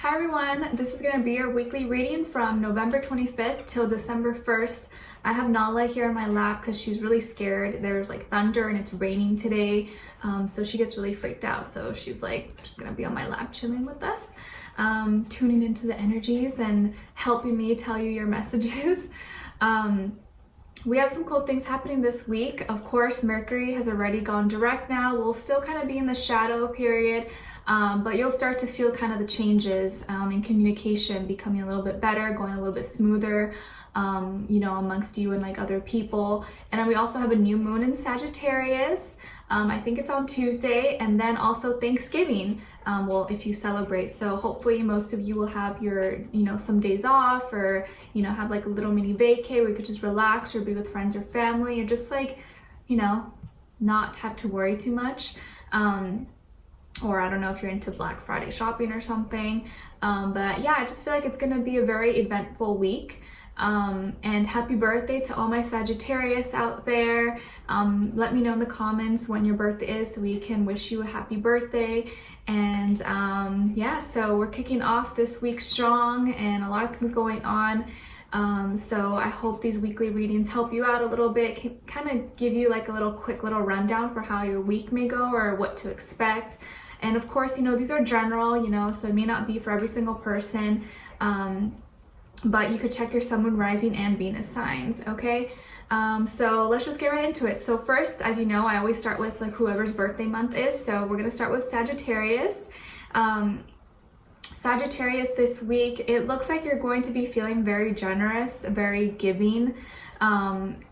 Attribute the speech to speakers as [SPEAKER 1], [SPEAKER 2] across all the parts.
[SPEAKER 1] Hi everyone, this is going to be your weekly reading from November 25th till December 1st. I have Nala here in my lap because she's really scared. There's like thunder and it's raining today, so she gets really freaked out. So she's like just going to be on my lap chilling with us, tuning into the energies and helping me tell you your messages. We have some cool things happening this week. Of course, Mercury has already gone direct now. We'll still kind of be in the shadow period, but you'll start to feel kind of the changes in communication becoming a little bit better, going a little bit smoother, amongst you and like other people. And then we also have a new moon in Sagittarius. I think it's on Tuesday, and then also Thanksgiving, if you celebrate. So hopefully most of you will have your, some days off, or, have like a little mini vacay where you could just relax or be with friends or family, and just like, not have to worry too much. Or I don't know if you're into Black Friday shopping or something. But yeah, I just feel like it's gonna be a very eventful week. And happy birthday to all my Sagittarius out there. Let me know in the comments when your birthday is so we can wish you a happy birthday. And yeah, so we're kicking off this week strong and a lot of things going on. So I hope these weekly readings help you out a little bit, kind of give you like a quick little rundown for how your week may go or what to expect. And of course, these are general, so it may not be for every single person. But you could check your Sun, Moon, Rising, and Venus signs, okay? So let's just get right into it. So first, as you know, I always start with like whoever's birthday month is. So we're gonna start with Sagittarius. Sagittarius this week, it looks like you're going to be feeling very generous, very giving.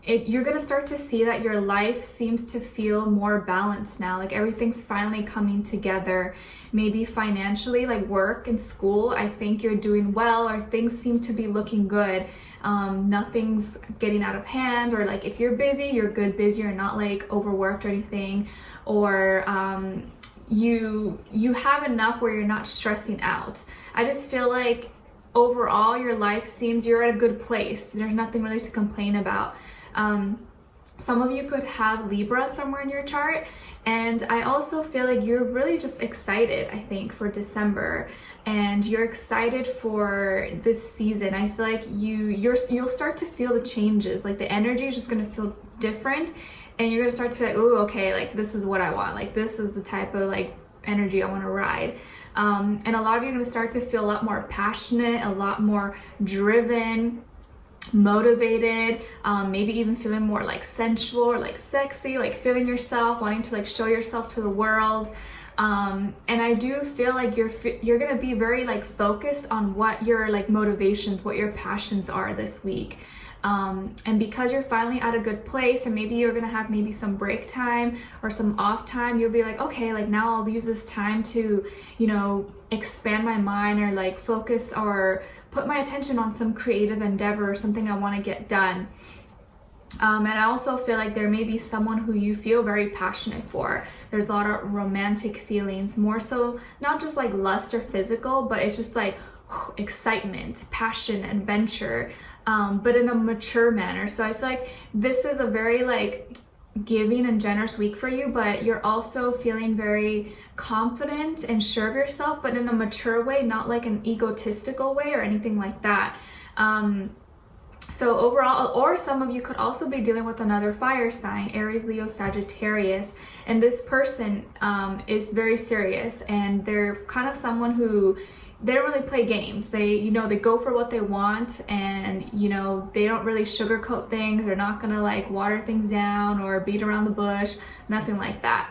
[SPEAKER 1] You're gonna start to see that your life seems to feel more balanced now, like everything's finally coming together. Maybe financially, like work and school, I think you're doing well, or things seem to be looking good. Nothing's getting out of hand, or like if you're busy, you're good busy, or not like overworked or anything, or you have enough where you're not stressing out. I just feel like overall your life seems you're at a good place. There's nothing really to complain about. Some of you could have Libra somewhere in your chart, and I also feel like you're really just excited, I think, for December, and you're excited for this season. I feel like you'll start to feel the changes, like the energy is just going to feel different, and you're going to start to feel like, oh, okay, like this is what I want, like this is the type of like energy I want to ride. And a lot of you are going to start to feel a lot more passionate, a lot more driven, motivated, maybe even feeling more like sensual or like sexy, like feeling yourself, wanting to like show yourself to the world. And I do feel like you're gonna be very like focused on what your like motivations, what your passions are this week. And because you're finally at a good place, and maybe you're gonna have maybe some break time or some off time, you'll be like, okay, like now I'll use this time to, expand my mind, or like focus or put my attention on some creative endeavor or something I want to get done. And I also feel like there may be someone who you feel very passionate for. There's a lot of romantic feelings, more so not just like lust or physical, but it's just like excitement, passion, adventure, but in a mature manner. So I feel like this is a very like giving and generous week for you, but you're also feeling very confident and sure of yourself, but in a mature way, not like an egotistical way or anything like that. So overall, or some of you could also be dealing with another fire sign, Aries, Leo, Sagittarius, and this person is very serious, and they're kind of someone who they don't really play games. They, they go for what they want, and, they don't really sugarcoat things. They're not gonna like water things down or beat around the bush, nothing like that.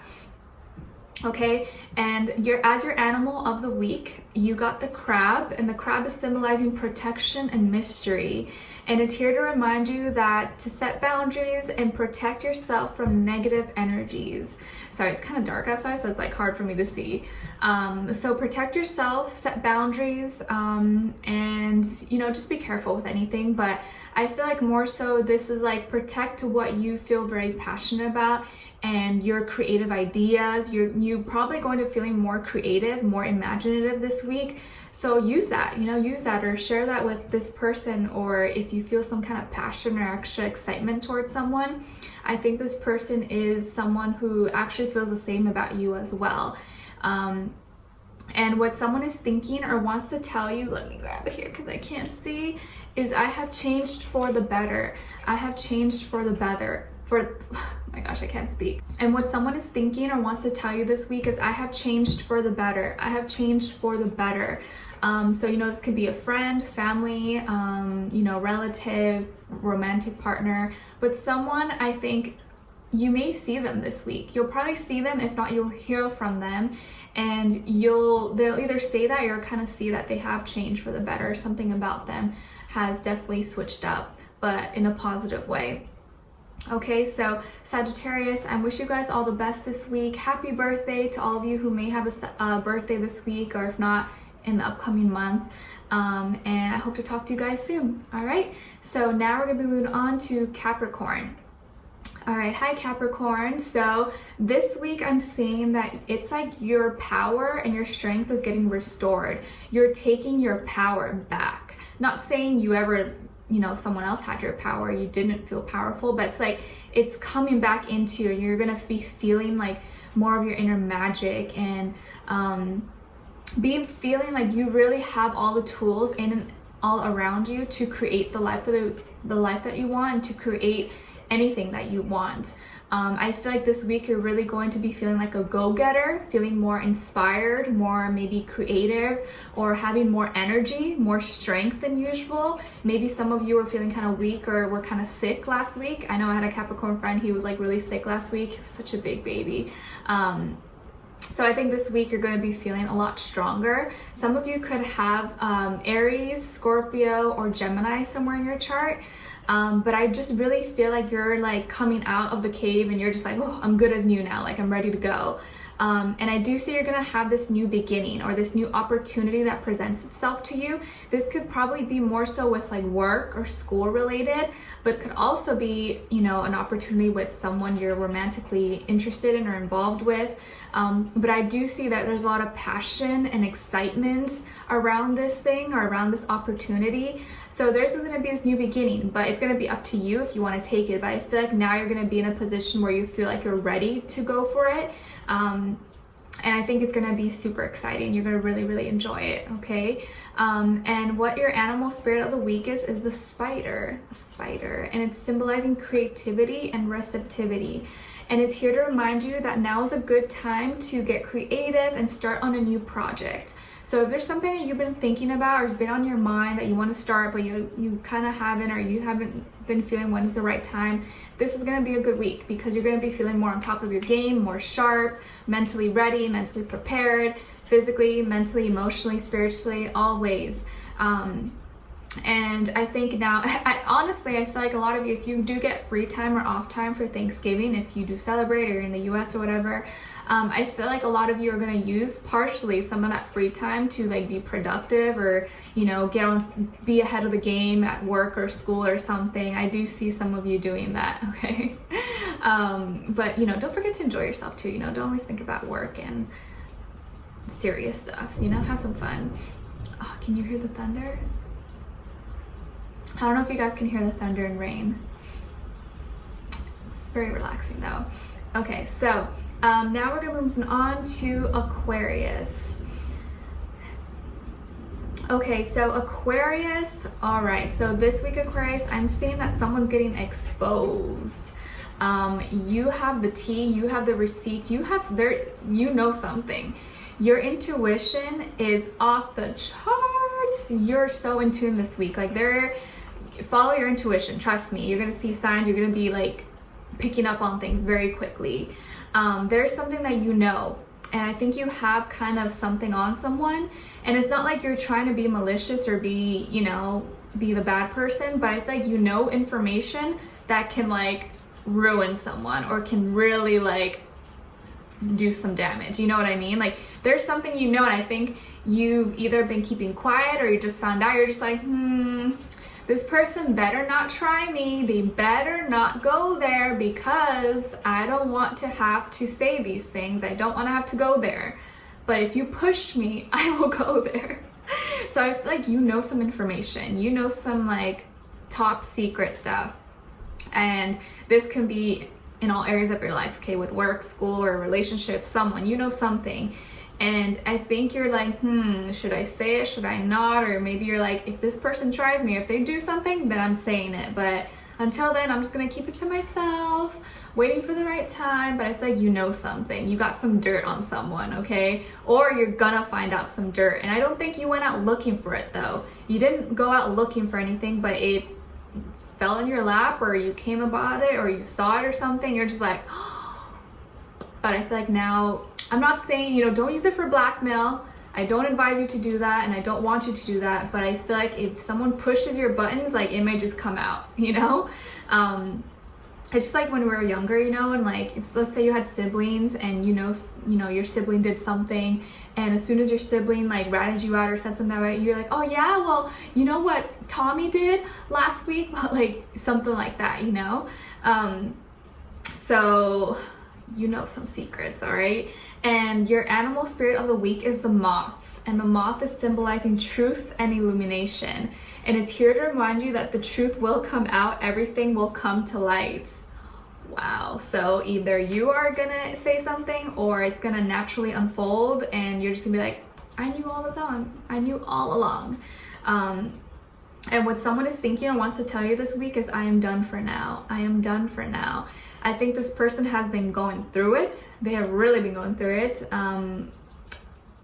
[SPEAKER 1] Okay, and as your animal of the week, you got the crab, and the crab is symbolizing protection and mystery. And it's here to remind you that to set boundaries and protect yourself from negative energies. Sorry, it's kind of dark outside, so it's like hard for me to see. So protect yourself, set boundaries, and just be careful with anything. But I feel like more so this is like protect what you feel very passionate about and your creative ideas. You're probably going to feeling more creative, more imaginative this week. So use that, use that, or share that with this person, or if you feel some kind of passion or extra excitement towards someone, I think this person is someone who actually feels the same about you as well. And what someone is thinking or wants to tell you, let me grab it here because I can't see, is I have changed for the better. I have changed for the better. Oh my gosh, I can't speak. And what someone is thinking or wants to tell you this week is I have changed for the better. I have changed for the better. So, you know, this could be a friend, family, you know, relative, romantic partner, but someone, I think, you may see them this week. You'll probably see them, if not, you'll hear from them, and they'll either say that or kind of see that they have changed for the better. Something about them has definitely switched up, but in a positive way. Okay, so Sagittarius, I wish you guys all the best this week. Happy birthday to all of you who may have a birthday this week, or if not, in the upcoming month. And I hope to talk to you guys soon. All right, so now we're gonna be moving on to Capricorn. All right, hi Capricorn. So this week I'm seeing that it's like your power and your strength is getting restored. You're taking your power back. Not saying you ever, you know, someone else had your power, you didn't feel powerful, but it's like it's coming back into you. You're gonna be feeling like more of your inner magic, and feeling like you really have all the tools in and all around you to create the life that you want, and to create anything that you want. I feel like this week you're really going to be feeling like a go-getter, feeling more inspired, more maybe creative, or having more energy, more strength than usual. Maybe some of you were feeling kind of weak or were kind of sick last week. I know I had a Capricorn friend, he was like really sick last week, such a big baby. So I think this week you're going to be feeling a lot stronger. Some of you could have Aries, Scorpio, or Gemini somewhere in your chart. But I just really feel like you're like coming out of the cave and you're just like, oh, I'm good as new now, like I'm ready to go. And I do see you're gonna have this new beginning or this new opportunity that presents itself to you. This could probably be more so with like work or school related, but could also be, you know, an opportunity with someone you're romantically interested in or involved with. But I do see that there's a lot of passion and excitement around this thing or around this opportunity. So there's going to be this new beginning, but it's going to be up to you if you want to take it. But I feel like now you're going to be in a position where you feel like you're ready to go for it. And I think it's going to be super exciting. You're going to really, really enjoy it, okay? And what your animal spirit of the week is the spider, and it's symbolizing creativity and receptivity. And it's here to remind you that now is a good time to get creative and start on a new project. So if there's something that you've been thinking about or has been on your mind that you want to start, but you kind of haven't, or you haven't been feeling when is the right time, this is going to be a good week because you're going to be feeling more on top of your game, more sharp, mentally ready, mentally prepared, physically, mentally, emotionally, spiritually, all ways. And I think now, honestly, I feel like a lot of you, if you do get free time or off time for Thanksgiving, if you do celebrate or you're in the US or whatever, I feel like a lot of you are going to use partially some of that free time to like be productive or, you know, be ahead of the game at work or school or something. I do see some of you doing that, okay? But, you know, don't forget to enjoy yourself too, you know, don't always think about work and serious stuff, you know, have some fun. Oh, can you hear the thunder? I don't know if you guys can hear the thunder and rain. It's very relaxing though. Okay, so now we're gonna move on to Aquarius. Okay, so Aquarius, all right, so this week Aquarius, I'm seeing that someone's getting exposed. You have the tea, you have the receipts, you know something. Your intuition is off the charts. You're so in tune this week. Like follow your intuition, trust me. You're gonna see signs, you're gonna be like picking up on things very quickly. There's something that you know, and I think you have kind of something on someone, and it's not like you're trying to be malicious or be, you know, be the bad person, but I feel like you know information that can like ruin someone or can really like do some damage, you know what I mean? Like there's something you know, and I think you've either been keeping quiet or you just found out, you're just like, this person better not try me, they better not go there because I don't want to have to say these things, I don't want to have to go there, but if you push me, I will go there. So I feel like you know some information, you know some like top secret stuff, and this can be in all areas of your life, okay, with work, school, or relationships, someone, you know something, And I think you're like, should I say it? Should I not? Or maybe you're like, if this person tries me, if they do something, then I'm saying it. But until then, I'm just gonna keep it to myself, waiting for the right time. But I feel like you know something. You got some dirt on someone, okay? Or you're gonna find out some dirt. And I don't think you went out looking for it though. You didn't go out looking for anything, but it fell in your lap, or you came about it, or you saw it or something. You're just like, but I feel like now, I'm not saying, you know, don't use it for blackmail. I don't advise you to do that, and I don't want you to do that, but I feel like if someone pushes your buttons, like it may just come out, you know? It's just like when we were younger, you know, and like, let's say you had siblings and you know, your sibling did something, and as soon as your sibling like ratted you out or said something about it, you're like, oh yeah, well, you know what Tommy did last week? Like something like that, you know? So you know some secrets, all right? And your animal spirit of the week is the moth, and the moth is symbolizing truth and illumination, and it's here to remind you that the truth will come out, everything will come to light. Wow. So either you are gonna say something, or it's gonna naturally unfold and you're just gonna be like, I knew all the time, I knew all along. And what someone is thinking and wants to tell you this week is, I am done for now. I am done for now. I think this person has been going through it. They have really been going through it.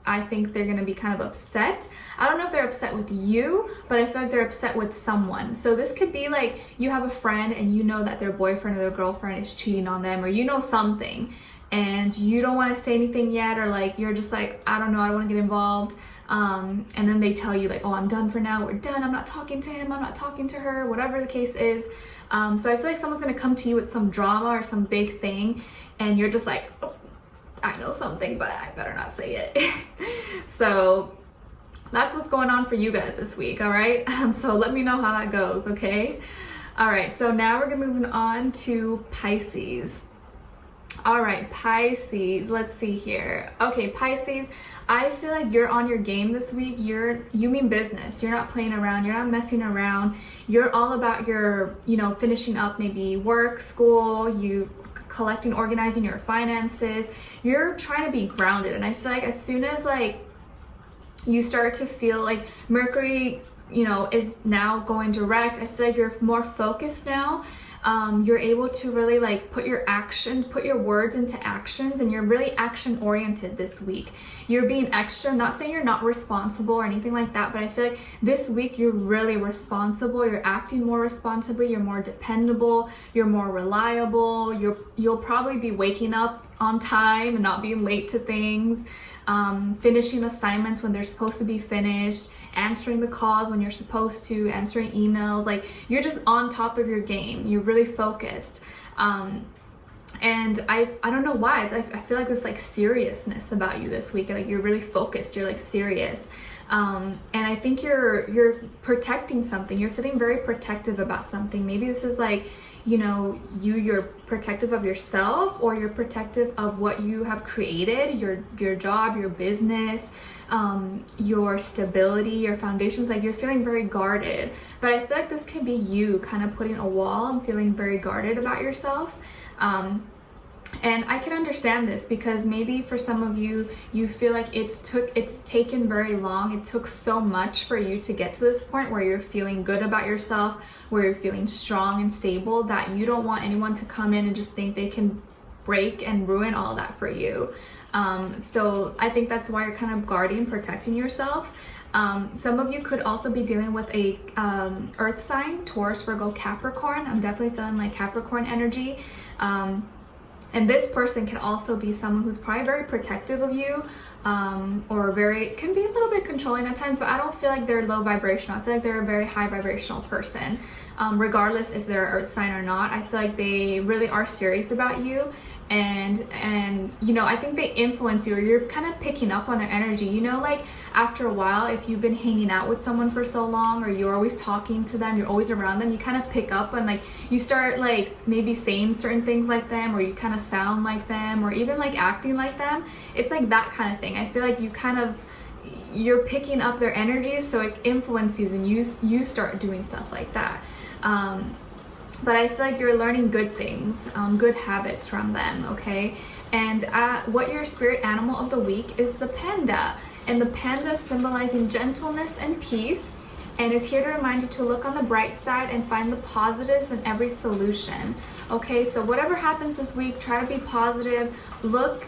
[SPEAKER 1] I think they're gonna be kind of upset. I don't know if they're upset with you, but I feel like they're upset with someone. So this could be like, you have a friend and you know that their boyfriend or their girlfriend is cheating on them, or you know something, and you don't wanna say anything yet, or like, you're just like, I don't know, I don't wanna get involved. And then they tell you like, oh, I'm done for now, we're done, I'm not talking to him, I'm not talking to her, whatever the case is. So I feel like someone's gonna come to you with some drama or some big thing, and you're just like, oh, I know something, but I better not say it. So that's what's going on for you guys this week, all right? So let me know how that goes, okay? All right, so now we're gonna move on to Pisces. All right, Pisces, let's see here. Okay, Pisces, I feel like you're on your game this week. You mean business. You're not playing around. You're not messing around. You're all about your, you know, finishing up maybe work, school, you collecting, organizing your finances. You're trying to be grounded. And I feel like as soon as like you start to feel like Mercury, you know, is now going direct, I feel like you're more focused now. You're able to really like put your words into actions, and you're really action oriented this week. You're being extra, not saying you're not responsible or anything like that, but I feel like this week you're really responsible. You're acting more responsibly, you're more dependable, you're more reliable, you'll probably be waking up on time and not being late to things, finishing assignments when they're supposed to be finished, answering the calls when you're supposed to, answering emails. Like, you're just on top of your game. You're really focused. And I don't know why. It's like, I feel like this like seriousness about you this week. Like, you're really focused. You're like serious. And I think you're protecting something. You're feeling very protective about something. Maybe this is like, you know, you're protective of yourself, or you're protective of what you have created, your job, your business, your stability, your foundations. Like, you're feeling very guarded. But I feel like this could be you kind of putting a wall and feeling very guarded about yourself. And I can understand this, because maybe for some of you, you feel like it's taken very long. It took so much for you to get to this point where you're feeling good about yourself, where you're feeling strong and stable, that you don't want anyone to come in and just think they can break and ruin all that for you. So I think that's why you're kind of guarding, protecting yourself. Some of you could also be dealing with a earth sign, Taurus, Virgo, Capricorn. I'm definitely feeling like Capricorn energy. And this person can also be someone who's probably very protective of you, or can be a little bit controlling at times, but I don't feel like they're low vibrational. I feel like they're a very high vibrational person. Regardless if they're earth sign or not, I feel like they really are serious about you. And you know, I think they influence you, or you're kind of picking up on their energy. You know, like after a while, if you've been hanging out with someone for so long, or you're always talking to them, you're always around them, you kind of pick up on, like, you start like maybe saying certain things like them, or you kind of sound like them, or even like acting like them. It's like that kind of thing. I feel like you're picking up their energies, so it influences you, and you start doing stuff like that. but I feel like you're learning good things, good habits from them, okay? And what your spirit animal of the week is the panda. And the panda symbolizing gentleness and peace. And it's here to remind you to look on the bright side and find the positives in every solution. Okay, so whatever happens this week, try to be positive. Look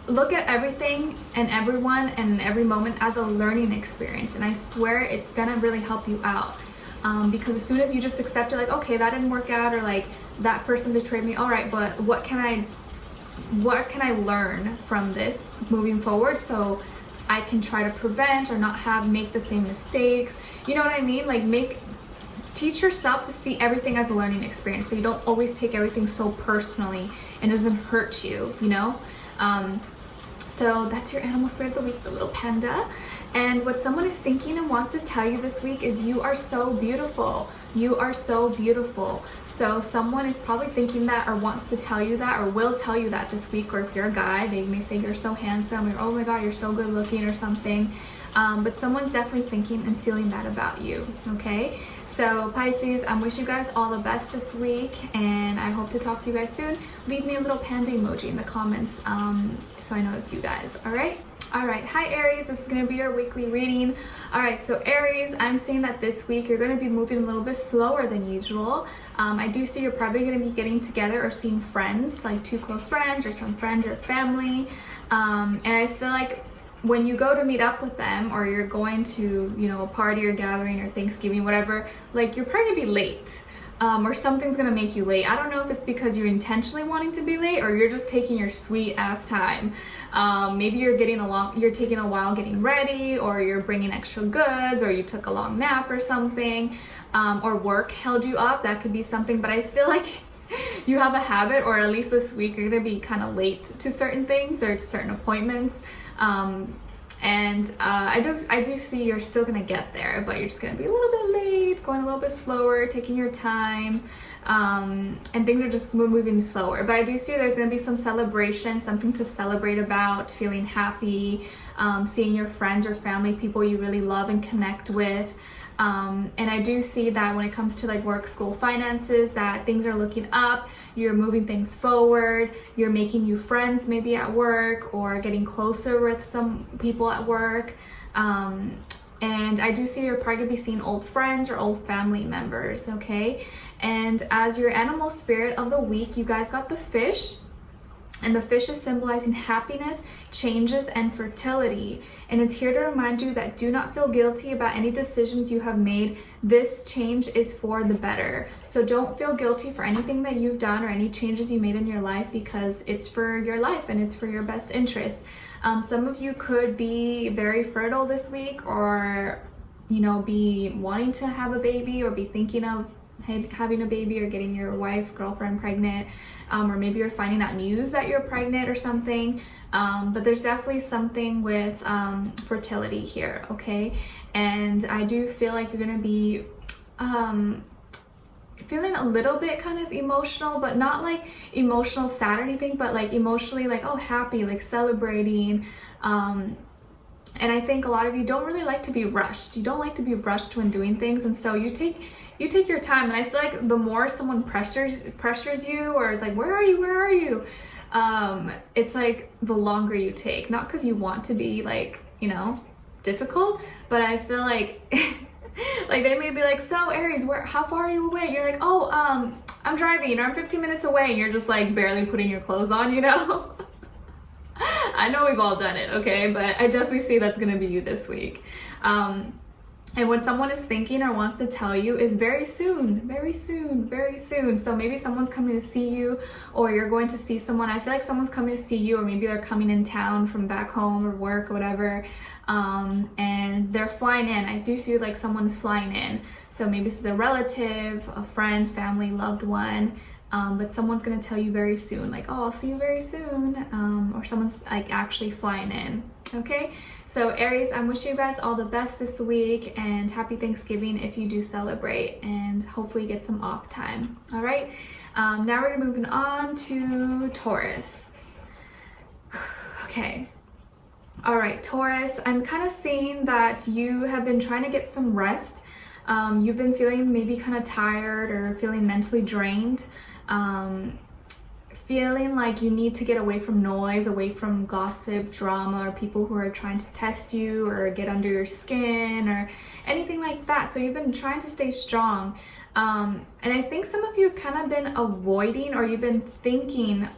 [SPEAKER 1] at everything and everyone and every moment as a learning experience. And I swear it's gonna really help you out. Because as soon as you just accept it, like, okay, that didn't work out, or like that person betrayed me, all right, but what can I learn from this moving forward so I can try to prevent or not make the same mistakes? You know what I mean? Like teach yourself to see everything as a learning experience, so you don't always take everything so personally and it doesn't hurt you, you know? So that's your animal spirit of the week, the little panda. And what someone is thinking and wants to tell you this week is you are so beautiful. You are so beautiful. So someone is probably thinking that, or wants to tell you that, or will tell you that this week. Or if you're a guy, they may say you're so handsome, or oh my god, you're so good looking, or something. But someone's definitely thinking and feeling that about you, okay? So Pisces, I wish you guys all the best this week, and I hope to talk to you guys soon. Leave me a little panda emoji in the comments so I know it's you guys, all right? All right, hi Aries, this is going to be your weekly reading. All right, so Aries, I'm seeing that this week you're going to be moving a little bit slower than usual. I do see you're probably going to be getting together or seeing friends, like 2 close friends or some friends or family. And I feel like when you go to meet up with them, or you're going to, you know, a party or gathering or Thanksgiving, whatever, like you're probably going to be late. Or something's gonna make you late. I don't know if it's because you're intentionally wanting to be late or you're just taking your sweet ass time. Maybe you're taking a while getting ready, or you're bringing extra goods, or you took a long nap or something, or work held you up. That could be something, but I feel like you have a habit, or at least this week you're gonna be kind of late to certain things or to certain appointments. I do see you're still gonna get there, but you're just gonna be a little bit late, going a little bit slower, taking your time, and things are just moving slower. But I do see there's gonna be some celebration, something to celebrate about, feeling happy, seeing your friends or family, people you really love and connect with. And I do see that when it comes to like work, school, finances, that things are looking up, you're moving things forward, you're making new friends maybe at work, or getting closer with some people at work. And I do see you're probably gonna be seeing old friends or old family members, okay? And as your animal spirit of the week, you guys got the fish. And the fish is symbolizing happiness, changes, and fertility. And it's here to remind you that do not feel guilty about any decisions you have made. This change is for the better. So don't feel guilty for anything that you've done or any changes you made in your life, because it's for your life and it's for your best interest. Some of you could be very fertile this week, or, you know, be wanting to have a baby, or be thinking of having a baby, or getting your wife, girlfriend pregnant, or maybe you're finding out news that you're pregnant or something. But there's definitely something with fertility here, okay? And I do feel like you're gonna be feeling a little bit kind of emotional, but not like emotional sad or anything, but like emotionally like, oh, happy, like celebrating. And I think a lot of you don't really like to be rushed. You don't like to be rushed when doing things, and so you take your time. And I feel like the more someone pressures you, or is like, where are you? It's like the longer you take, not because you want to be like, you know, difficult, but I feel like like they may be like, so Aries, how far are you away? You're like, oh, I'm driving, or I'm 15 minutes away, and you're just like barely putting your clothes on, you know? I know we've all done it, okay? But I definitely see that's gonna be you this week. And what someone is thinking or wants to tell you is very soon, very soon, very soon. So maybe someone's coming to see you, or you're going to see someone. I feel like someone's coming to see you, or maybe they're coming in town from back home or work or whatever, and they're flying in. I do see like someone's flying in. So maybe this is a relative, a friend, family, loved one. But someone's gonna tell you very soon, like, oh, I'll see you very soon, or someone's like actually flying in, okay? So Aries, I'm wishing you guys all the best this week, and happy Thanksgiving if you do celebrate, and hopefully get some off time, all right? Now we're moving on to Taurus. Okay. All right, Taurus, I'm kind of seeing that you have been trying to get some rest. You've been feeling maybe kind of tired or feeling mentally drained, feeling like you need to get away from noise, away from gossip, drama, or people who are trying to test you or get under your skin or anything like that. So you've been trying to stay strong. And I think some of you kind of been avoiding, or you've been thinking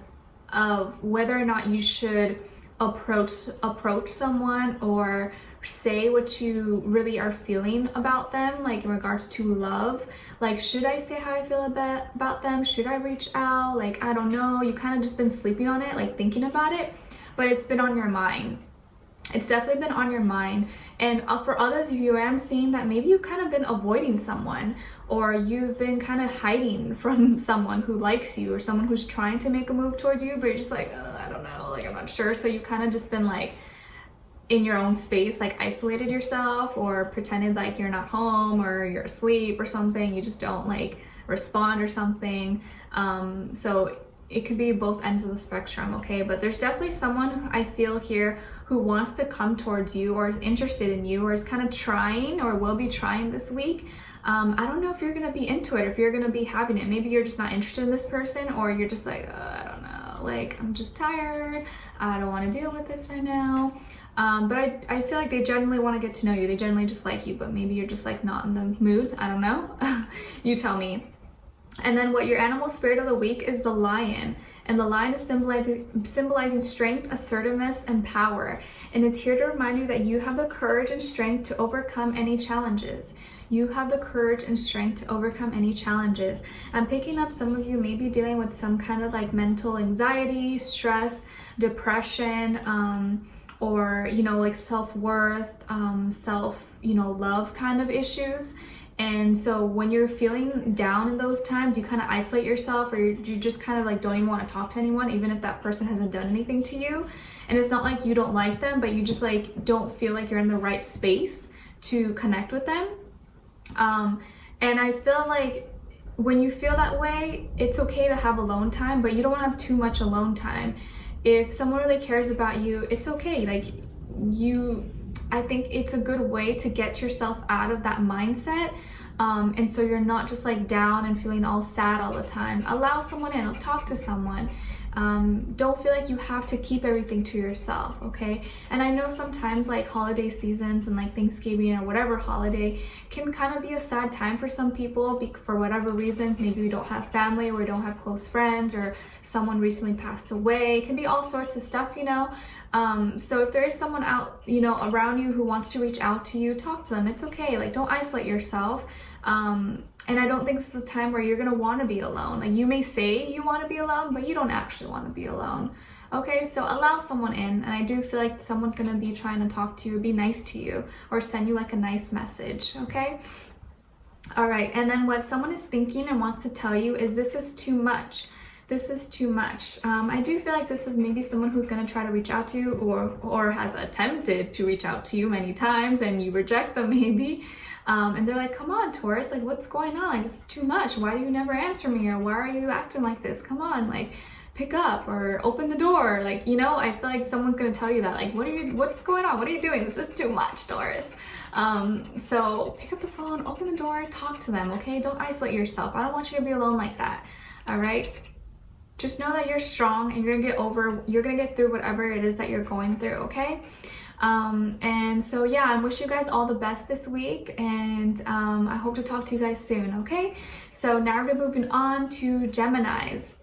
[SPEAKER 1] of whether or not you should approach someone or say what you really are feeling about them, like in regards to love. Like, should I say how I feel about them? Should I reach out? Like, I don't know. You kind of just been sleeping on it, like thinking about it, but it's been on your mind. It's definitely been on your mind. And for others of you, I am seeing that maybe you've kind of been avoiding someone, or you've been kind of hiding from someone who likes you, or someone who's trying to make a move towards you, but you're just like, I don't know, like I'm not sure. So you kind of just been like in your own space, like isolated yourself, or pretended like you're not home or you're asleep or something. You just don't like respond or something. So it could be both ends of the spectrum, okay? But there's definitely someone I feel here who wants to come towards you, or is interested in you, or is kind of trying, or will be trying this week. I don't know if you're gonna be into it, or if you're gonna be having it. Maybe you're just not interested in this person, or you're just like, I don't know, like I'm just tired, I don't want to deal with this right now. But I feel like they genuinely want to get to know you. They genuinely just like you, but maybe you're just like not in the mood. I don't know. You tell me. And then what your animal spirit of the week is the lion. And the lion is symbolizing strength, assertiveness, and power. And it's here to remind you that you have the courage and strength to overcome any challenges. You have the courage and strength to overcome any challenges. I'm picking up some of you may be dealing with some kind of like mental anxiety, stress, depression, or, you know, like self-worth, love kind of issues. And so when you're feeling down in those times, you kind of isolate yourself, or you just kind of like don't even want to talk to anyone, even if that person hasn't done anything to you. And it's not like you don't like them, but you just like don't feel like you're in the right space to connect with them. And I feel like when you feel that way, it's okay to have alone time, but you don't want to have too much alone time. If someone really cares about you, it's okay. Like I think it's a good way to get yourself out of that mindset. And so you're not just like down and feeling all sad all the time. Allow someone in, talk to someone. Don't feel like you have to keep everything to yourself, okay? And I know sometimes like holiday seasons and like Thanksgiving or whatever holiday can kind of be a sad time for some people for whatever reasons. Maybe we don't have family, or we don't have close friends, or someone recently passed away. It can be all sorts of stuff, you know? So if there is someone out, you know, around you who wants to reach out to you, talk to them. It's okay. Like, don't isolate yourself. And I don't think this is a time where you're going to want to be alone. Like, you may say you want to be alone, but you don't actually want to be alone. Okay, so allow someone in. And I do feel like someone's going to be trying to talk to you, be nice to you, or send you like a nice message. Okay. All right. And then what someone is thinking and wants to tell you is this is too much. This is too much. I do feel like this is maybe someone who's going to try to reach out to you, or has attempted to reach out to you many times, and you reject them maybe. And they're like, come on, Taurus, like what's going on? Like, this is too much. Why do you never answer me? Or why are you acting like this? Come on, like pick up or open the door. Like, you know, I feel like someone's going to tell you that. Like, what's going on? What are you doing? This is too much, Taurus. So pick up the phone, open the door, talk to them, okay? Don't isolate yourself. I don't want you to be alone like that. All right? Just know that you're strong, and you're gonna get through whatever it is that you're going through, okay? And so yeah, I wish you guys all the best this week, and I hope to talk to you guys soon, okay? So now we're moving on to Geminis.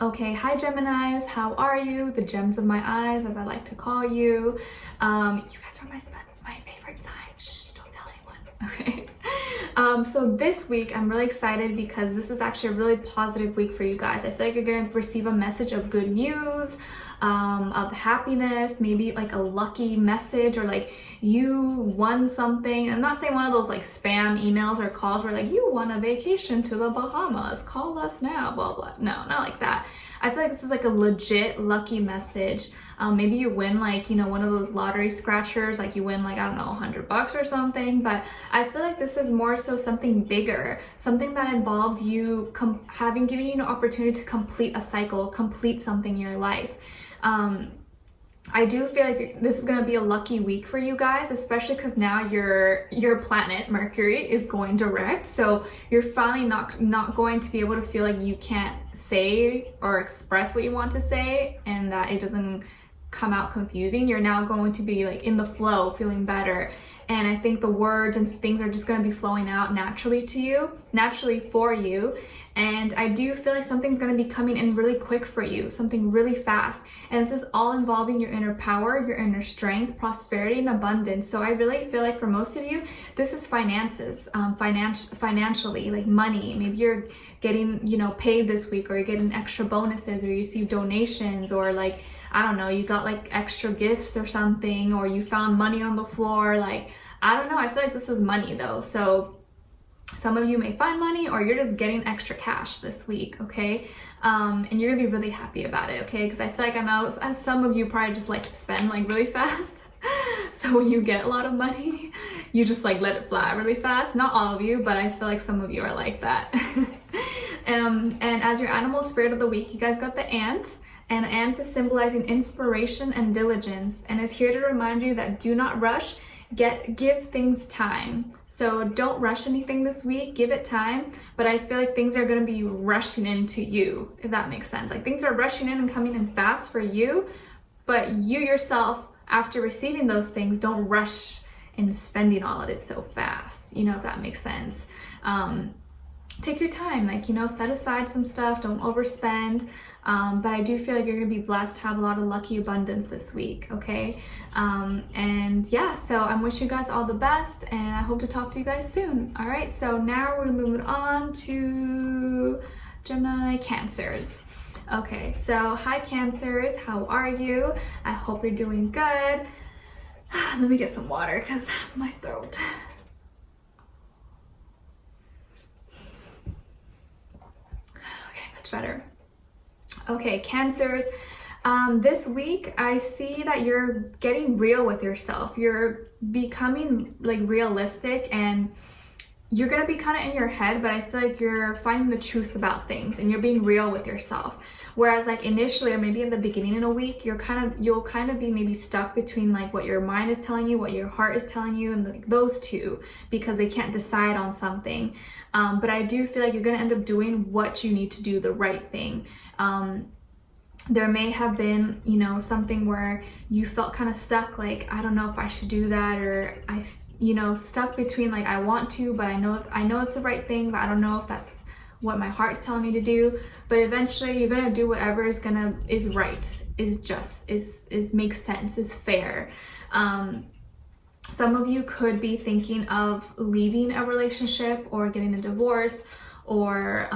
[SPEAKER 1] Okay, hi Geminis, how are you? The gems of my eyes, as I like to call you. You guys are my favorite sign. Shh, don't tell anyone, okay? So this week I'm really excited because this is actually a really positive week for you guys. I feel like you're gonna receive a message of good news, of happiness, maybe like a lucky message, or like you won something. I'm not saying one of those like spam emails or calls where like you won a vacation to the Bahamas, call us now, blah blah. No, not like that. I feel like this is like a legit lucky message. Maybe you win like, you know, one of those lottery scratchers, like you win like, I don't know, $100 or something, but I feel like this is more so something bigger, something that involves you giving you an opportunity to complete a cycle, complete something in your life. I do feel like this is going to be a lucky week for you guys, especially because now your planet Mercury is going direct, so you're finally not going to be able to feel like you can't say or express what you want to say and that it doesn't come out confusing. You're now going to be like in the flow, feeling better. And I think the words and things are just going to be flowing out naturally for you. And I do feel like something's going to be coming in really quick for you, something really fast. And this is all involving your inner power, your inner strength, prosperity, and abundance. So I really feel like for most of you, this is finances, financially, like money. Maybe you're getting, paid this week, or you're getting extra bonuses, or you receive donations, or like, I don't know, you got like extra gifts or something, or you found money on the floor. Like, I don't know, I feel like this is money though. So some of you may find money, or you're just getting extra cash this week, okay? And you're gonna be really happy about it, okay? Because I feel like I know some of you probably just like to spend like really fast. So when you get a lot of money, you just like let it fly really fast. Not all of you, but I feel like some of you are like that. And as your animal spirit of the week, you guys got the ant. And ant is symbolizing inspiration and diligence, and is here to remind you that do not rush, give things time. So don't rush anything this week, give it time. But I feel like things are going to be rushing into you, if that makes sense. Like things are rushing in and coming in fast for you, but you yourself, after receiving those things, don't rush in spending all of it so fast, if that makes sense. Take your time, like, set aside some stuff, don't overspend. But I do feel like you're gonna be blessed to have a lot of lucky abundance this week, okay? And yeah, so I'm wishing you guys all the best, and I hope to talk to you guys soon. All right, so now we're moving on to Gemini, Cancers. Okay, so hi Cancers, how are you? I hope you're doing good. Let me get some water because my throat. Okay, much better. Okay, Cancers, this week I see that you're getting real with yourself. You're becoming like realistic, and you're gonna be kind of in your head, but I feel like you're finding the truth about things and you're being real with yourself. Whereas like initially, or maybe in the beginning of a week, you'll kind of be maybe stuck between like what your mind is telling you, what your heart is telling you, and like those two, because they can't decide on something. But I do feel like you're gonna end up doing what you need to do, the right thing. There may have been, something where you felt kind of stuck, like, I don't know if I should do that, or stuck between like, I want to, but I know it's the right thing, but I don't know if that's what my heart's telling me to do. But eventually you're gonna do whatever is right, is just, is makes sense, is fair. Some of you could be thinking of leaving a relationship or getting a divorce, or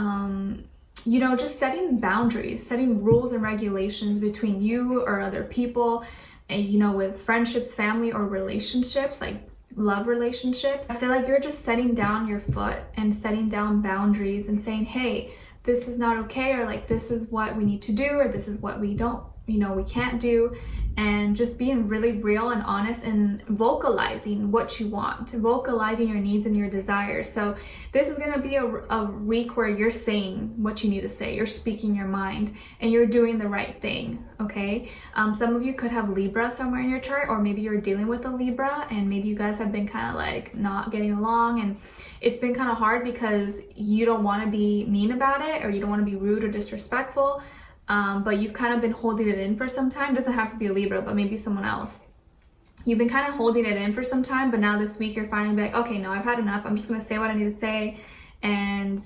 [SPEAKER 1] just setting boundaries, setting rules and regulations between you or other people, and with friendships, family, or relationships, like love relationships. I feel like you're just setting down your foot and setting down boundaries and saying, hey, this is not okay, or like this is what we need to do, or this is what we don't, we can't do. And just being really real and honest and vocalizing what you want, vocalizing your needs and your desires. So this is going to be a week where you're saying what you need to say, you're speaking your mind, and you're doing the right thing, okay? Some of you could have Libra somewhere in your chart, or maybe you're dealing with a Libra, and maybe you guys have been kind of like not getting along, and it's been kind of hard because you don't want to be mean about it, or you don't want to be rude or disrespectful. But you've kind of been holding it in for some time. Doesn't have to be a Libra, but maybe someone else. You've been kind of holding it in for some time, but now this week you're finally like, okay, no, I've had enough. I'm just gonna say what I need to say, and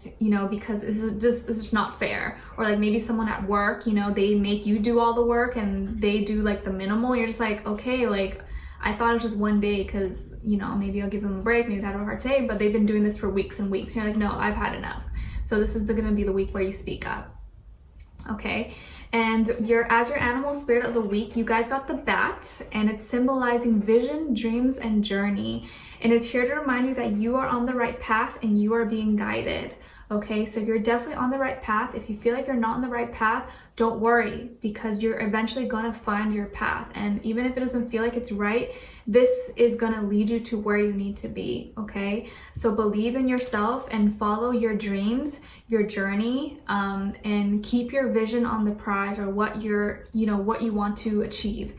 [SPEAKER 1] because this is just not fair. Or like maybe someone at work, they make you do all the work and they do like the minimal. You're just like, okay, like I thought it was just one day because maybe I'll give them a break. Maybe they had a hard day, but they've been doing this for weeks and weeks. And you're like, no, I've had enough. So this is gonna be the week where you speak up. Okay, and as your animal spirit of the week, you guys got the bat, and it's symbolizing vision, dreams, and journey. And it's here to remind you that you are on the right path and you are being guided. Okay, so you're definitely on the right path. If you feel like you're not on the right path, don't worry, because you're eventually gonna find your path. And even if it doesn't feel like it's right, this is gonna lead you to where you need to be, okay? So believe in yourself and follow your dreams, your journey, and keep your vision on the prize, or what what you want to achieve.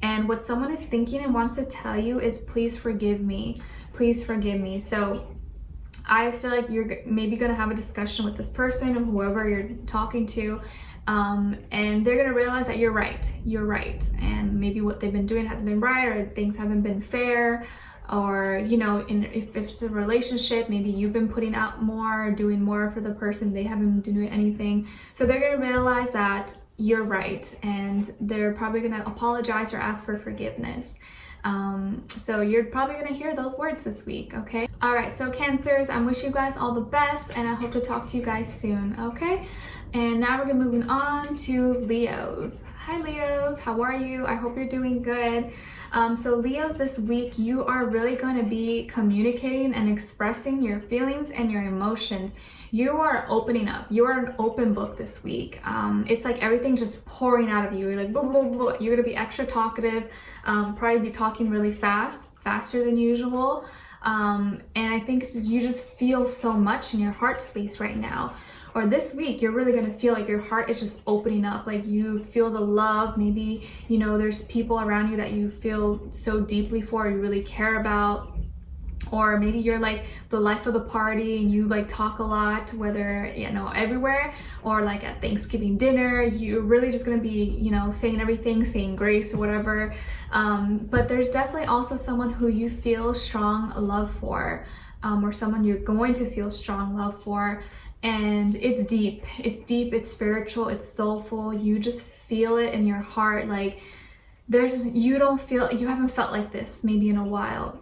[SPEAKER 1] And what someone is thinking and wants to tell you is, please forgive me. Please forgive me. So I feel like you're maybe going to have a discussion with this person or whoever you're talking to, and they're going to realize that you're right. You're right. And maybe what they've been doing hasn't been right, or things haven't been fair, or, you know, if it's a relationship, maybe you've been putting out more, doing more for the person, they haven't been doing anything. So they're going to realize that you're right, and they're probably going to apologize or ask for forgiveness. So you're probably going to hear those words this week, okay? All right, so Cancers, I wish you guys all the best, and I hope to talk to you guys soon, okay? And now we're gonna moving on to Leos. Hi Leos, how are you? I hope you're doing good. So Leos, this week you are really going to be communicating and expressing your feelings and your emotions. You are opening up. You are an open book this week. It's like everything just pouring out of you. You're like, blah, blah, blah. You're gonna be extra talkative, probably be talking really fast, faster than usual. And I think you just feel so much in your heart space right now. Or this week, you're really gonna feel like your heart is just opening up, like you feel the love. Maybe, you know, there's people around you that you feel so deeply for, you really care about. Or maybe you're like the life of the party and you like talk a lot, whether, you know, everywhere, or like at Thanksgiving dinner, you're really just gonna be, you know, saying everything, saying grace or whatever. But there's definitely also someone who you feel strong love for, or someone you're going to feel strong love for. And it's deep, it's spiritual, it's soulful. You just feel it in your heart. Like you haven't felt like this maybe in a while.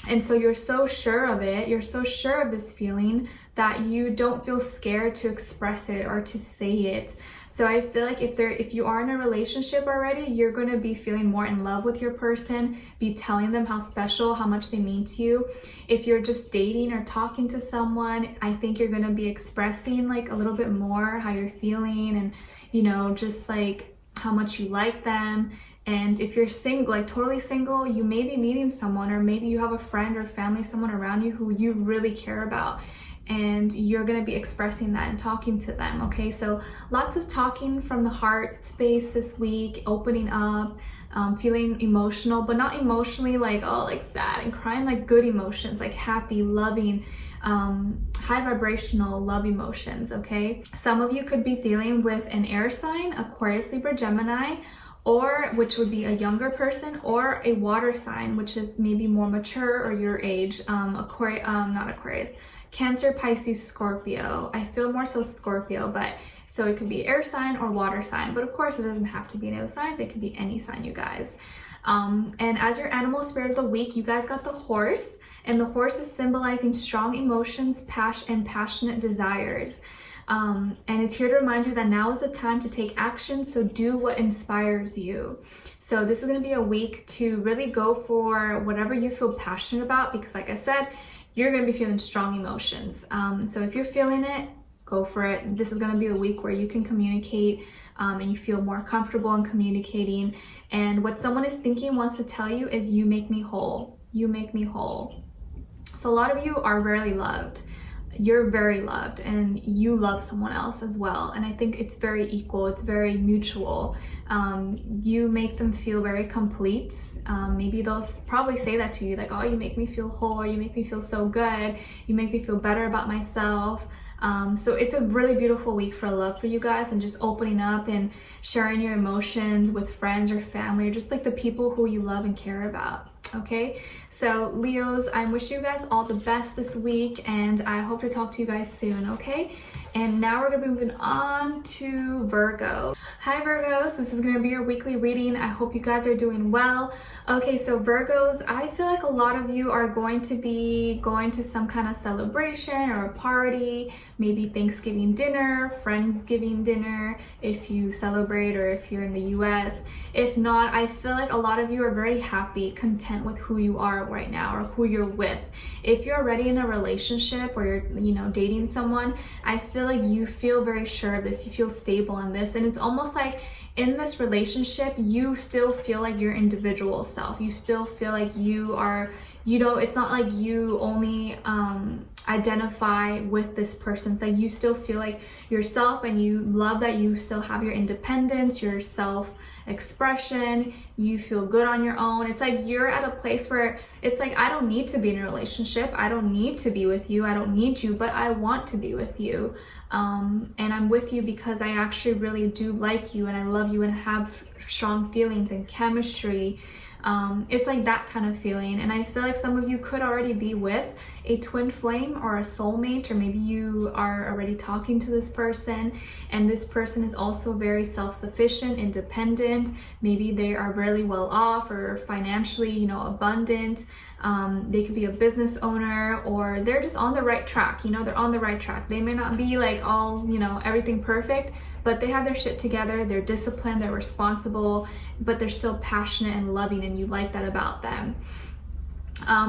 [SPEAKER 1] And so you're so sure of it, you're so sure of this feeling that you don't feel scared to express it or to say it. So I feel like if you are in a relationship already, you're going to be feeling more in love with your person, be telling them how special, how much they mean to you. If you're just dating or talking to someone, I think you're going to be expressing like a little bit more how you're feeling, and, you know, just like how much you like them. And if you're single, like totally single, you may be meeting someone, or maybe you have a friend or family, someone around you who you really care about, and you're going to be expressing that and talking to them, okay? So lots of talking from the heart space this week, opening up, feeling emotional, but not emotionally like, oh, like sad and crying, like good emotions, like happy, loving, high vibrational love emotions, okay? Some of you could be dealing with an air sign, Aquarius, Libra, Gemini, or which would be a younger person, or a water sign, which is maybe more mature or your age. Not Aquarius, Cancer, Pisces, Scorpio. I feel more so Scorpio, but so it could be air sign or water sign. But of course, it doesn't have to be any of those signs. It could be any sign, you guys. And as your animal spirit of the week, you guys got the horse, and the horse is symbolizing strong emotions, and passionate desires. And it's here to remind you that now is the time to take action, so do what inspires you. So this is going to be a week to really go for whatever you feel passionate about, because like I said, you're going to be feeling strong emotions. So if you're feeling it, go for it. This is going to be the week where you can communicate, and you feel more comfortable in communicating. And what someone is thinking, wants to tell you is, you make me whole. You make me whole. So a lot of you are rarely loved. You're very loved, and you love someone else as well. And I think it's very equal, it's very mutual. You make them feel very complete. Maybe they'll probably say that to you, like, oh, you make me feel whole, or you make me feel so good, you make me feel better about myself. So it's a really beautiful week for love for you guys, and just opening up and sharing your emotions with friends or family, or just like the people who you love and care about. Okay, so Leos, I wish you guys all the best this week, and I hope to talk to you guys soon, okay? And now we're gonna be moving on to Virgo. Hi Virgos, this is gonna be your weekly reading. I hope you guys are doing well. Okay, so Virgos, I feel like a lot of you are going to be going to some kind of celebration or a party, maybe Thanksgiving dinner, Friendsgiving dinner, if you celebrate, or if you're in the US. If not, I feel like a lot of you are very happy, content with who you are right now, or who you're with. If you're already in a relationship, or you're, you know, dating someone, I feel like you feel very sure of this, you feel stable in this, and it's almost like in this relationship you still feel like your individual self. You still feel like you are you know, it's not like you only identify with this person. It's like you still feel like yourself, and you love that you still have your independence, your self-expression, you feel good on your own. It's like you're at a place where it's like, I don't need to be in a relationship, I don't need to be with you, I don't need you, but I want to be with you. And I'm with you because I actually really do like you, and I love you, and have strong feelings and chemistry. It's like that kind of feeling. And I feel like some of you could already be with a twin flame or a soulmate, or maybe you are already talking to this person, and this person is also very self-sufficient, independent. Maybe they are really well off or financially, you know, abundant. They could be a business owner, or they're just on the right track. You know, they're on the right track. They may not be like all, you know, everything perfect, but they have their shit together, they're disciplined, they're responsible, but they're still passionate and loving, and you like that about them.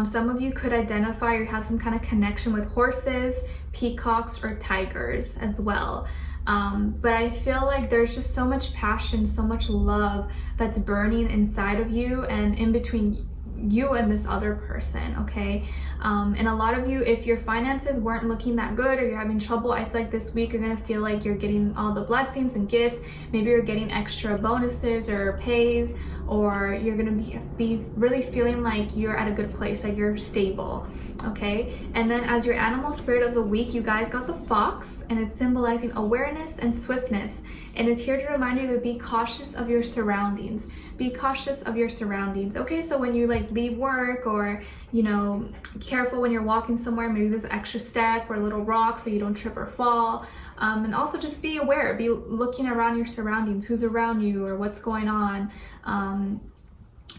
[SPEAKER 1] Some of you could identify or have some kind of connection with horses, peacocks, or tigers as well. But I feel like there's just so much passion, so much love that's burning inside of you and in between you and this other person, okay? And a lot of you, if your finances weren't looking that good, or you're having trouble, I feel like this week you're gonna feel like you're getting all the blessings and gifts. Maybe you're getting extra bonuses or pays, or you're gonna be really feeling like you're at a good place, like you're stable, okay? And then as your animal spirit of the week, you guys got the fox, and it's symbolizing awareness and swiftness, and it's here to remind you to be cautious of your surroundings. Be cautious of your surroundings, okay? So when you like leave work, or, you know, careful when you're walking somewhere, maybe there's an extra step or a little rock so you don't trip or fall. And also just be aware, be looking around your surroundings, who's around you or what's going on.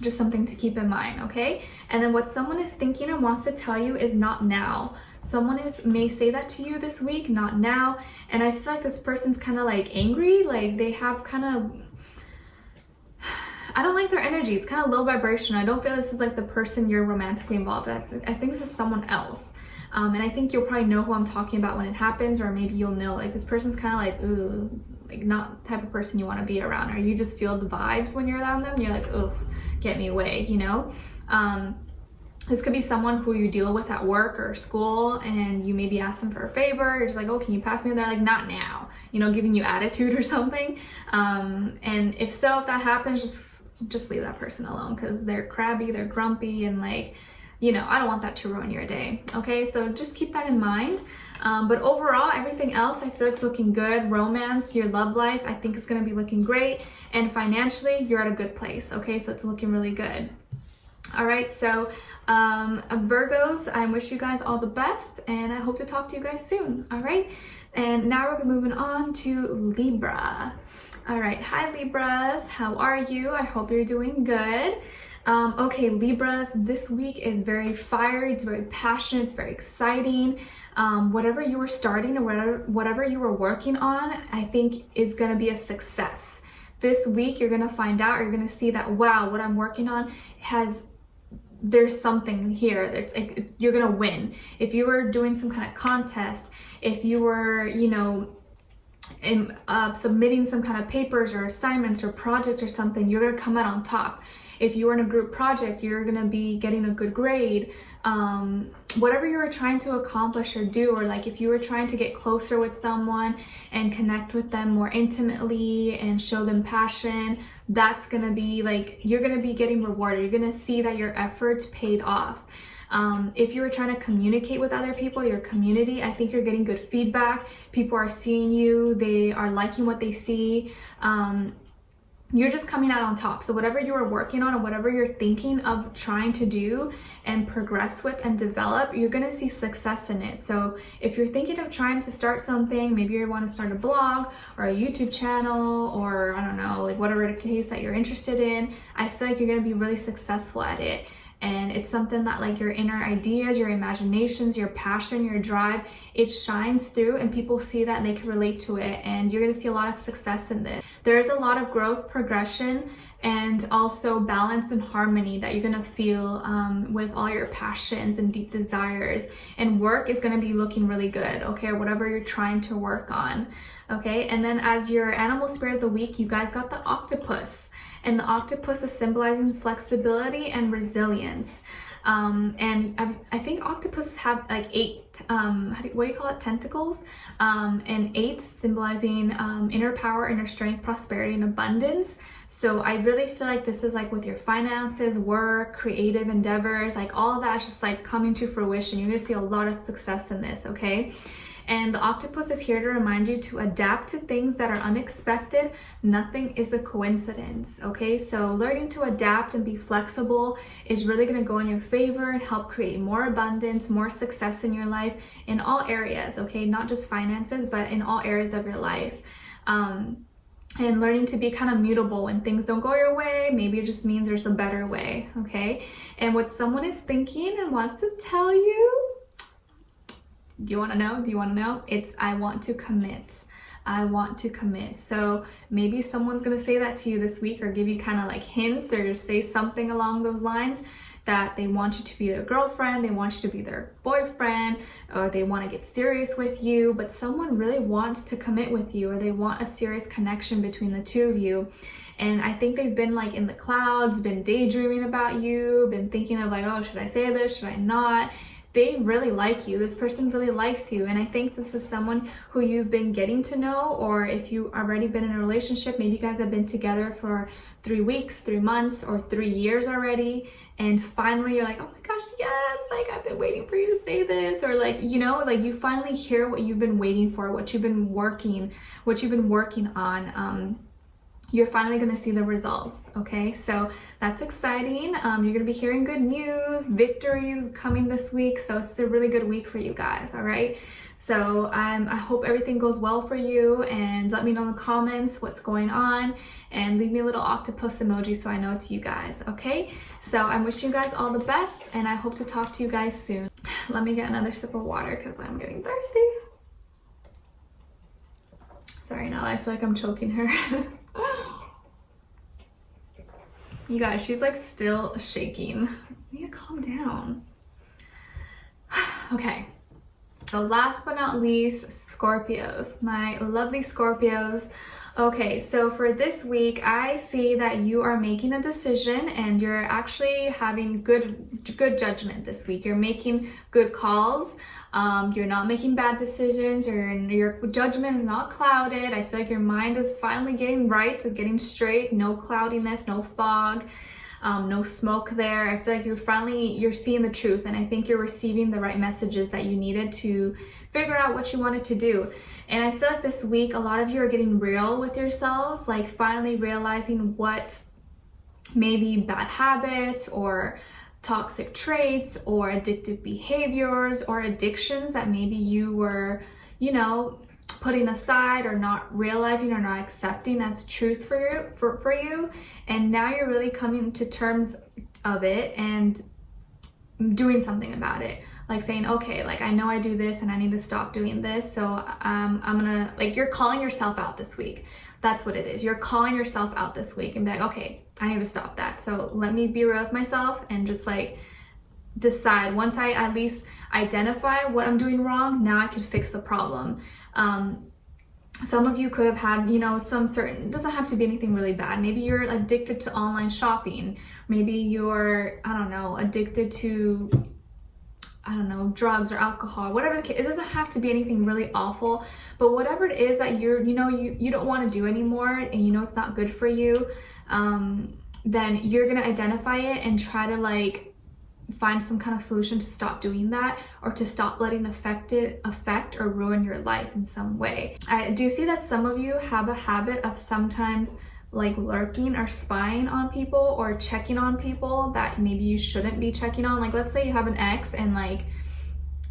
[SPEAKER 1] Just something to keep in mind, okay? And then what someone is thinking and wants to tell you is not now. Someone may say that to you this week, not now. And I feel like this person's kind of like angry, like they have kind of, I don't like their energy. It's kind of low vibration. I don't feel this is like the person you're romantically involved with. I think this is someone else. And I think you'll probably know who I'm talking about when it happens, or maybe you'll know like this person's kind of like, ooh, like not the type of person you want to be around, or you just feel the vibes when you're around them. You're like, oh, get me away, you know? This could be someone who you deal with at work or school, and you maybe ask them for a favor. You're just like, oh, can you pass me? And they're like, not now, you know, giving you attitude or something. And if that happens, just leave that person alone, because they're crabby, they're grumpy, and like, you know, I don't want that to ruin your day, okay? So just keep that in mind. But overall, everything else I feel like it's looking good. Romance, your love life, I think is going to be looking great. And financially, you're at a good place, okay? So it's looking really good. All right, so Virgos, I wish you guys all the best, and I hope to talk to you guys soon, all right? And now we're moving on to Libra. All right, hi Libras, how are you? I hope you're doing good. Okay, Libras, this week is very fiery, it's very passionate, it's very exciting. Whatever you were starting, or whatever you were working on, I think is gonna be a success. This week, you're gonna find out, or you're gonna see that, wow, what I'm working on there's something here. You're gonna win. If you were doing some kind of contest, if you were, you know, submitting some kind of papers or assignments or projects or something, you're gonna come out on top. If you were in a group project, you're gonna be getting a good grade. Whatever you were trying to accomplish or do, or like if you were trying to get closer with someone and connect with them more intimately and show them passion, that's gonna be like, you're gonna be getting rewarded. You're gonna see that your efforts paid off. If you were trying to communicate with other people, your community, I think you're getting good feedback. People are seeing you, they are liking what they see. You're just coming out on top. So whatever you are working on, or whatever you're thinking of trying to do and progress with and develop, you're gonna see success in it. So if you're thinking of trying to start something, maybe you want to start a blog or a YouTube channel, or I don't know, like whatever the case that you're interested in, I feel like you're gonna be really successful at it. And it's something that like your inner ideas, your imaginations, your passion, your drive, it shines through, and people see that and they can relate to it, and you're gonna see a lot of success in this. There's a lot of growth, progression, and also balance and harmony that you're gonna feel with all your passions and deep desires. And work is gonna be looking really good, okay, or whatever you're trying to work on, okay? And then as your animal spirit of the week, you guys got the octopus. And the octopus is symbolizing flexibility and resilience. And I think octopuses have like 8, what do you call it, tentacles, and 8 symbolizing inner power, inner strength, prosperity, and abundance. So I really feel like this is like with your finances, work, creative endeavors, like all of that is just like coming to fruition. You're gonna see a lot of success in this, okay? And the octopus is here to remind you to adapt to things that are unexpected. Nothing is a coincidence, okay? So learning to adapt and be flexible is really gonna go in your favor and help create more abundance, more success in your life in all areas, okay? Not just finances, but in all areas of your life. And learning to be kind of mutable when things don't go your way. Maybe it just means there's a better way, okay? And what someone is thinking and wants to tell you, do you want to know? Do you want to know? It's, I want to commit. I want to commit. So maybe someone's going to say that to you this week, or give you kind of like hints, or say something along those lines, that they want you to be their girlfriend, they want you to be their boyfriend, or they want to get serious with you, but someone really wants to commit with you, or they want a serious connection between the two of you. And I think they've been like in the clouds, been daydreaming about you, been thinking of like, oh, should I say this? Should I not? They really like you. This person really likes you. And I think this is someone who you've been getting to know, or if you already been in a relationship, maybe you guys have been together for 3 weeks, 3 months, or 3 years already. And finally you're like, oh my gosh, yes, like I've been waiting for you to say this. Or like, you know, like you finally hear what you've been waiting for, what you've been working on. You're finally going to see the results, okay? So that's exciting. You're going to be hearing good news, victories coming this week. So it's a really good week for you guys, all right? So I hope everything goes well for you, and let me know in the comments what's going on, and leave me a little octopus emoji so I know it's you guys, okay? So I'm wishing you guys all the best, and I hope to talk to you guys soon. Let me get another sip of water because I'm getting thirsty. Sorry, now I feel like I'm choking her. You guys, she's like still shaking. You need to calm down. Okay. So last but not least, Scorpios, my lovely Scorpios. Okay, so for this week, I see that you are making a decision, and you're actually having good judgment this week. You're making good calls. You're not making bad decisions, or your judgment is not clouded. I feel like your mind is finally getting right, is getting straight. No cloudiness, no fog. No smoke there. I feel like you're seeing the truth, and I think you're receiving the right messages that you needed to figure out what you wanted to do. And I feel like this week a lot of you are getting real with yourselves, like finally realizing what maybe bad habits or toxic traits or addictive behaviors or addictions that maybe you were, you know, putting aside or not realizing or not accepting as truth for you. And now you're really coming to terms of it and doing something about it. Like saying, okay, like I know I do this and I need to stop doing this. So I'm gonna, like, you're calling yourself out this week. That's what it is. You're calling yourself out this week and be like, okay, I need to stop that. So let me be real with myself and just like decide, once I at least identify what I'm doing wrong, now I can fix the problem. Some of you could have had, you know, some certain, it doesn't have to be anything really bad. Maybe you're addicted to online shopping. Maybe you're, I don't know, addicted to, I don't know, drugs or alcohol, whatever the case. It doesn't have to be anything really awful, but whatever it is that you're, you know, you don't want to do anymore, and you know it's not good for you, then you're gonna identify it and try to like find some kind of solution to stop doing that, or to stop letting affect or ruin your life in some way. I do see that some of you have a habit of sometimes like lurking or spying on people or checking on people that maybe you shouldn't be checking on. Like let's say you have an ex and like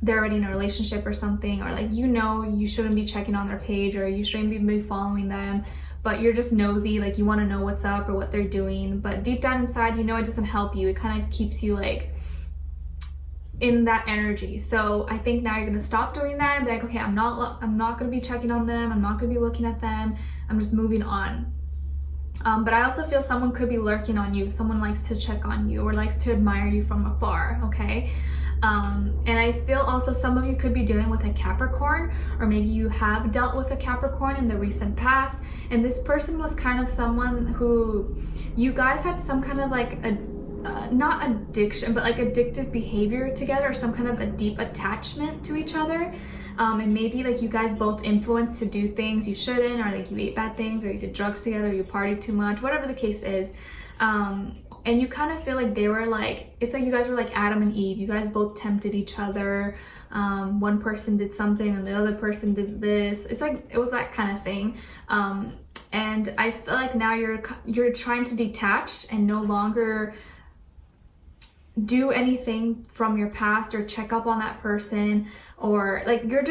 [SPEAKER 1] they're already in a relationship or something, or like, you know, you shouldn't be checking on their page, or you shouldn't be following them, but you're just nosy, like you want to know what's up or what they're doing, but deep down inside, you know, it doesn't help you. It kind of keeps you like in that energy. So I think now you're gonna stop doing that and be like, okay, I'm not gonna be checking on them, I'm not gonna be looking at them, I'm just moving on. But I also feel someone could be lurking on you. Someone likes to check on you or likes to admire you from afar, okay? And I feel also some of you could be dealing with a Capricorn, or maybe you have dealt with a Capricorn in the recent past, and this person was kind of someone who you guys had some kind of like a not addiction, but like addictive behavior together, or some kind of a deep attachment to each other. And maybe like you guys both influence to do things you shouldn't, or like you ate bad things, or you did drugs together, or you partied too much, whatever the case is. And you kind of feel like they were like, it's like you guys were like Adam and Eve. You guys both tempted each other. One person did something and the other person did this. It's like, it was that kind of thing. And I feel like now you're trying to detach and no longer do anything from your past or check up on that person, or like you're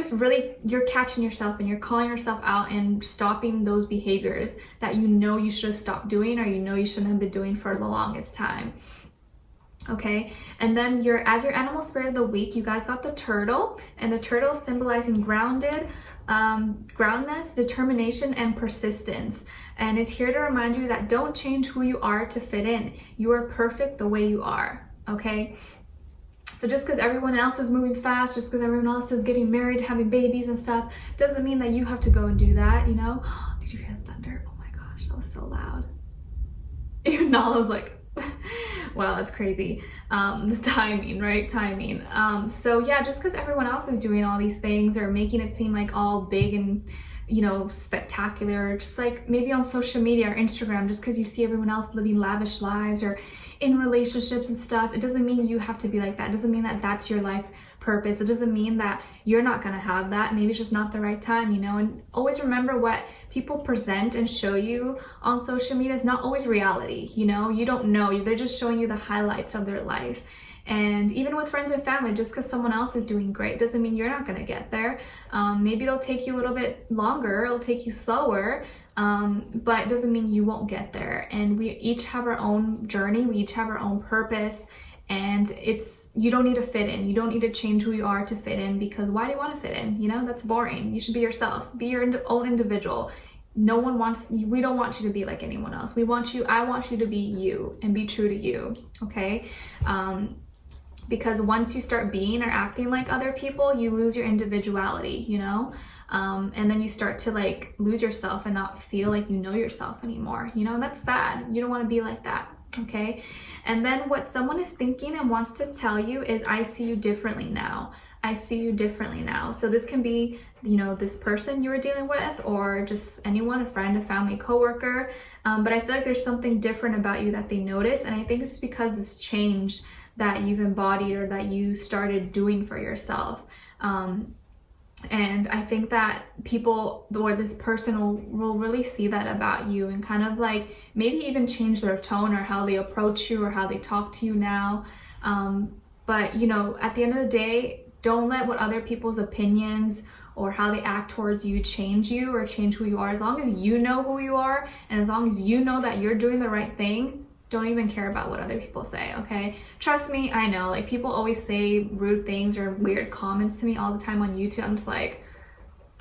[SPEAKER 1] catching yourself and you're calling yourself out and stopping those behaviors that you know you should have stopped doing, or you know you shouldn't have been doing for the longest time. Okay, and then as your animal spirit of the week, you guys got the turtle, and the turtle symbolizing groundedness, determination, and persistence. And it's here to remind you that don't change who you are to fit in. You are perfect the way you are. Okay, so just because everyone else is moving fast, just because everyone else is getting married, having babies and stuff, doesn't mean that you have to go and do that, you know? Did you hear the thunder? Oh my gosh, that was so loud. Even Nala's like, wow, that's crazy. The timing, right? Timing. So yeah, just because everyone else is doing all these things or making it seem like all big and, you know, spectacular, just like maybe on social media or Instagram, just because you see everyone else living lavish lives or in relationships and stuff, it doesn't mean you have to be like that. It doesn't mean that that's your life purpose. It doesn't mean that you're not gonna have that. Maybe it's just not the right time, you know? And always remember, what people present and show you on social media is not always reality, you know? You don't know. They're just showing you the highlights of their life. And even with friends and family, just because someone else is doing great doesn't mean you're not going to get there. Maybe it'll take you a little bit longer, it'll take you slower, but it doesn't mean you won't get there. And we each have our own journey, we each have our own purpose, and you don't need to fit in. You don't need to change who you are to fit in, because why do you want to fit in? You know, that's boring. You should be yourself, be your own individual. We don't want you to be like anyone else. I want you to be you and be true to you, okay? Because once you start being or acting like other people, you lose your individuality, you know? And then you start to like lose yourself and not feel like you know yourself anymore, you know? And that's sad. You don't want to be like that, okay? And then what someone is thinking and wants to tell you is, I see you differently now. I see you differently now. So this can be, you know, this person you were dealing with, or just anyone, a friend, a family, coworker. But I feel like there's something different about you that they notice. And I think it's because this change that you've embodied or that you started doing for yourself. And I think that people, or this person will really see that about you, and kind of like maybe even change their tone or how they approach you or how they talk to you now. But you know, at the end of the day, don't let what other people's opinions or how they act towards you change you or change who you are. As long as you know who you are, and as long as you know that you're doing the right thing, don't even care about what other people say, okay? Trust me, I know, like people always say rude things or weird comments to me all the time on YouTube. I'm just like,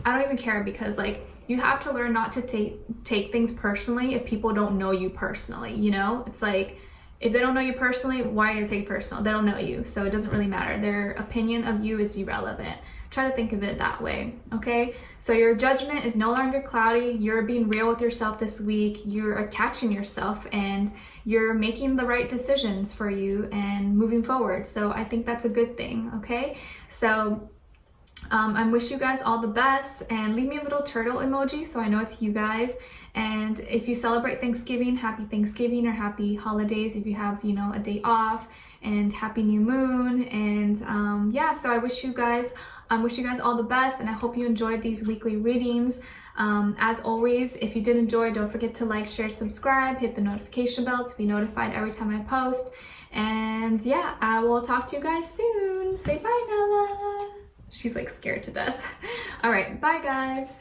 [SPEAKER 1] I don't even care, because like you have to learn not to take things personally if people don't know you personally, you know? It's like, if they don't know you personally, why are you gonna take it personal? They don't know you, so it doesn't really matter. Their opinion of you is irrelevant. Try to think of it that way, okay? So your judgment is no longer cloudy. You're being real with yourself this week. You're catching yourself, and you're making the right decisions for you and moving forward. So I think that's a good thing, okay? So I wish you guys all the best, and leave me a little turtle emoji so I know it's you guys. And if you celebrate Thanksgiving, happy Thanksgiving, or happy holidays if you have, you know, a day off, and happy new moon. And yeah, so I wish you guys all the best, and I hope you enjoyed these weekly readings. As always, if you did enjoy, don't forget to like, share, subscribe, hit the notification bell to be notified every time I post. And yeah, I will talk to you guys soon. Say bye, Nella. She's like scared to death. All right, bye guys.